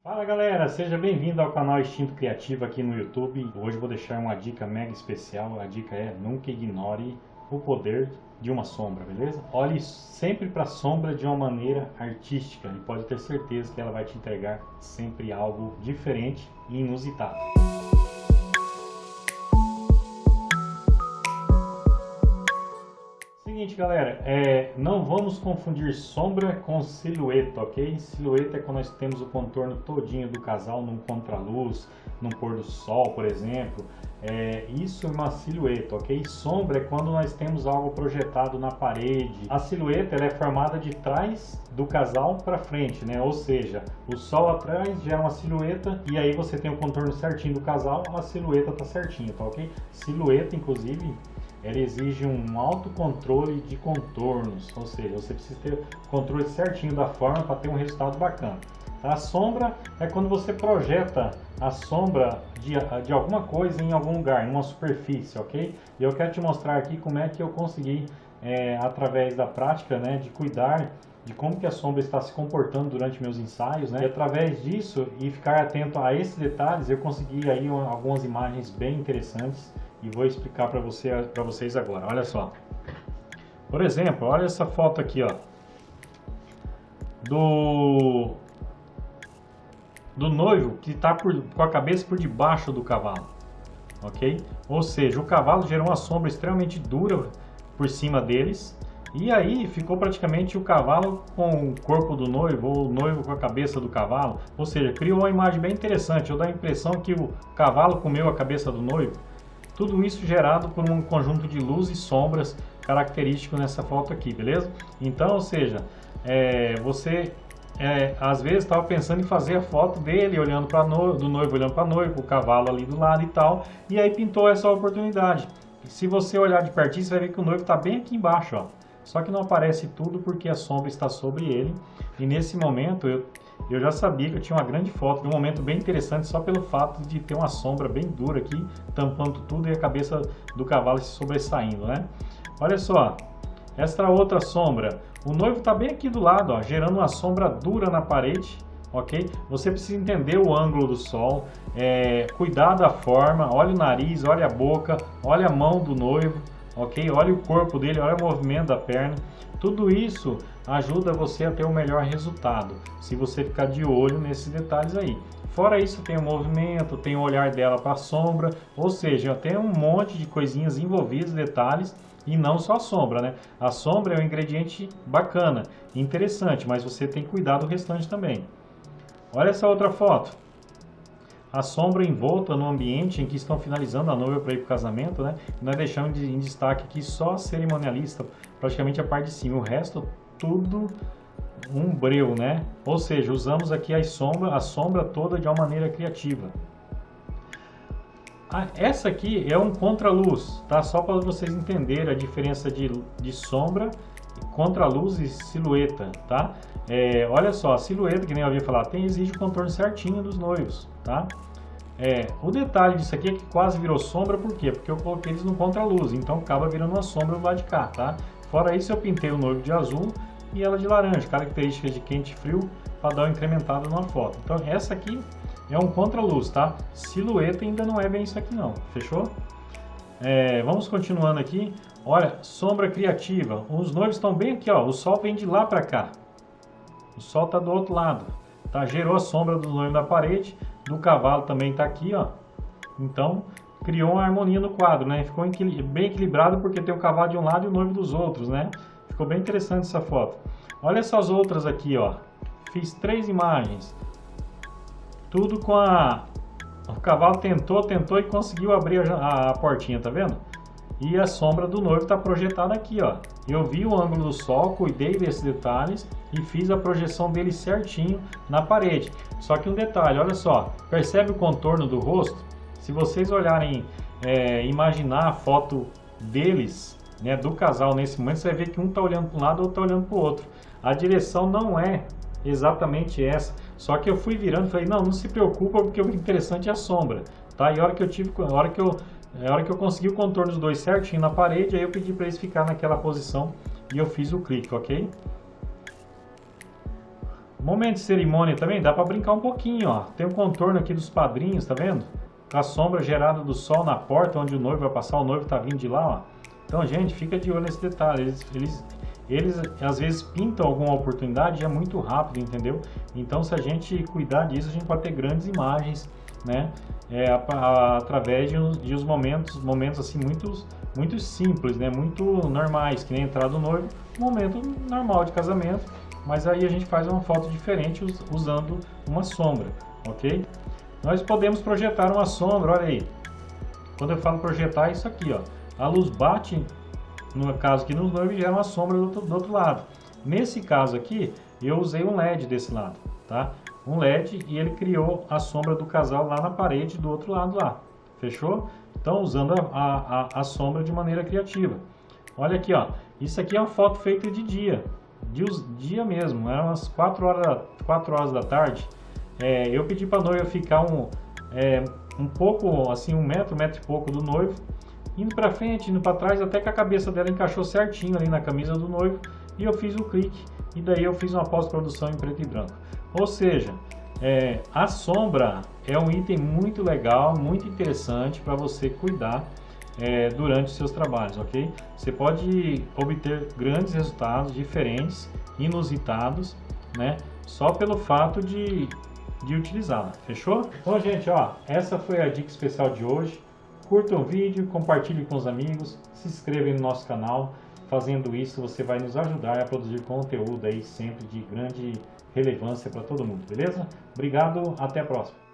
Fala galera, seja bem-vindo ao canal Instinto Criativo aqui no YouTube. Hoje eu vou deixar uma dica mega especial. A dica é: nunca ignore o poder de uma sombra, beleza? Olhe sempre para a sombra de uma maneira artística e pode ter certeza que ela vai te entregar sempre algo diferente e inusitado. Seguinte galera, não vamos confundir sombra com silhueta, ok? Silhueta é quando nós temos o contorno todinho do casal num contraluz, num pôr do sol, por exemplo. Isso é uma silhueta, ok? Sombra é quando nós temos algo projetado na parede. A silhueta ela é formada de trás do casal para frente, né? Ou seja, o sol atrás gera uma silhueta e aí você tem o contorno certinho do casal, a silhueta tá certinha, tá ok? Silhueta, inclusive, ela exige um alto controle de contornos, ou seja, você precisa ter o controle certinho da forma para ter um resultado bacana. A sombra é quando você projeta a sombra de alguma coisa em algum lugar, em uma superfície, ok? E eu quero te mostrar aqui como é que eu consegui, através da prática, né, de cuidar de como que a sombra está se comportando durante meus ensaios, né? E através disso e ficar atento a esses detalhes, eu consegui aí algumas imagens bem interessantes e vou explicar para vocês agora. Olha só. Por exemplo, olha essa foto aqui, ó, do noivo que está com a cabeça por debaixo do cavalo, ok? Ou seja, o cavalo gerou uma sombra extremamente dura por cima deles e aí ficou praticamente o cavalo com o corpo do noivo ou o noivo com a cabeça do cavalo, ou seja, criou uma imagem bem interessante. Eu dou a impressão que o cavalo comeu a cabeça do noivo. Tudo isso gerado por um conjunto de luz e sombras característico nessa foto aqui, beleza? Então, ou seja, você às vezes estava pensando em fazer a foto dele olhando para do noivo olhando para a noiva, o cavalo ali do lado e tal, e aí pintou essa oportunidade. Se você olhar de pertinho, você vai ver que o noivo está bem aqui embaixo, ó. Só que não aparece tudo porque a sombra está sobre ele. E nesse momento eu já sabia que eu tinha uma grande foto de um momento bem interessante só pelo fato de ter uma sombra bem dura aqui, tampando tudo e a cabeça do cavalo se sobressaindo, né? Olha só, esta outra sombra, o noivo está bem aqui do lado, ó, gerando uma sombra dura na parede, ok? Você precisa entender o ângulo do sol, cuidar da forma, olha o nariz, olha a boca, olha a mão do noivo, ok? Olha o corpo dele, olha o movimento da perna. Tudo isso ajuda você a ter o melhor resultado, se você ficar de olho nesses detalhes aí. Fora isso, tem o movimento, tem o olhar dela para a sombra, ou seja, tem um monte de coisinhas envolvidas, detalhes, e não só a sombra, né? A sombra é um ingrediente bacana, interessante, mas você tem que cuidar do restante também. Olha essa outra foto. A sombra envolta no ambiente em que estão finalizando a noiva para ir para o casamento, né? Nós deixamos em destaque aqui só a cerimonialista, praticamente a parte de cima, o resto tudo um breu, né? Ou seja, usamos aqui a sombra toda de uma maneira criativa. Essa aqui é um contraluz, tá? Só para vocês entenderem a diferença de sombra, contraluz e silhueta, tá? Olha só, a silhueta, que nem eu havia falado, exige o contorno certinho dos noivos, tá? O detalhe disso aqui é que quase virou sombra, por quê? Porque eu coloquei eles no contraluz, então acaba virando uma sombra do lado de cá, tá? Fora isso, eu pintei o noivo de azul e ela de laranja, características de quente e frio, para dar uma incrementada numa foto. Então essa aqui é um contraluz, tá? Silhueta ainda não é bem isso aqui não, fechou? Vamos continuando aqui. Olha, sombra criativa. Os noivos estão bem aqui, ó. O sol vem de lá para cá. O sol está do outro lado, tá? Gerou a sombra do noivo na parede, do cavalo também está aqui, ó. Então criou uma harmonia no quadro, né? Ficou bem equilibrado porque tem o cavalo de um lado e o noivo dos outros, né? Ficou bem interessante essa foto. Olha essas outras aqui, ó. Fiz 3 imagens. Tudo com o cavalo tentou e conseguiu abrir a portinha, tá vendo? E a sombra do noivo está projetada aqui, ó. Eu vi o ângulo do sol, cuidei desses detalhes e fiz a projeção dele certinho na parede. Só que um detalhe, olha só, percebe o contorno do rosto? Se vocês olharem, imaginar a foto deles, né, do casal nesse momento, você vai ver que um está olhando para um lado, o outro está olhando para o outro. A direção não é exatamente essa, só que eu fui virando e falei, não se preocupa, porque o interessante é a sombra, tá? E a hora que eu consegui o contorno dos dois certinho na parede, aí eu pedi para eles ficar naquela posição e eu fiz o clique, ok? Momento de cerimônia também, dá para brincar um pouquinho, ó. Tem um contorno aqui dos padrinhos, tá vendo? Com a sombra gerada do sol na porta, onde o noivo vai passar, o noivo tá vindo de lá, ó. Então, gente, fica de olho nesse detalhe. Eles às vezes pintam alguma oportunidade e é muito rápido, entendeu? Então, se a gente cuidar disso, a gente pode ter grandes imagens, né? Através de uns momentos assim muito simples, né? Muito normais, que nem a entrada do noivo, um momento normal de casamento, mas aí a gente faz uma foto diferente usando uma sombra, ok? Nós podemos projetar uma sombra, olha aí. Quando eu falo projetar, é isso aqui, ó. A luz bate, no caso aqui nos noivos, gera uma sombra do outro lado. Nesse caso aqui, eu usei um LED desse lado, tá? Um LED e ele criou a sombra do casal lá na parede do outro lado lá. Fechou? Então, usando a sombra de maneira criativa. Olha aqui, ó. Isso aqui é uma foto feita de dia. Dia mesmo. Eram umas 4 horas da tarde. Eu pedi para a noiva ficar um pouco, assim, 1 metro e pouco do noivo. Indo para frente, indo para trás, até que a cabeça dela encaixou certinho ali na camisa do noivo. E eu fiz o clique. E daí eu fiz uma pós-produção em preto e branco. Ou seja, a sombra é um item muito legal, muito interessante para você cuidar durante os seus trabalhos, ok? Você pode obter grandes resultados diferentes, inusitados, né? Só pelo fato de utilizá-la, fechou? Então, gente, ó, essa foi a dica especial de hoje. Curta o vídeo, compartilhe com os amigos, se inscreva no nosso canal. Fazendo isso, você vai nos ajudar a produzir conteúdo aí sempre de grande relevância para todo mundo, beleza? Obrigado, até a próxima.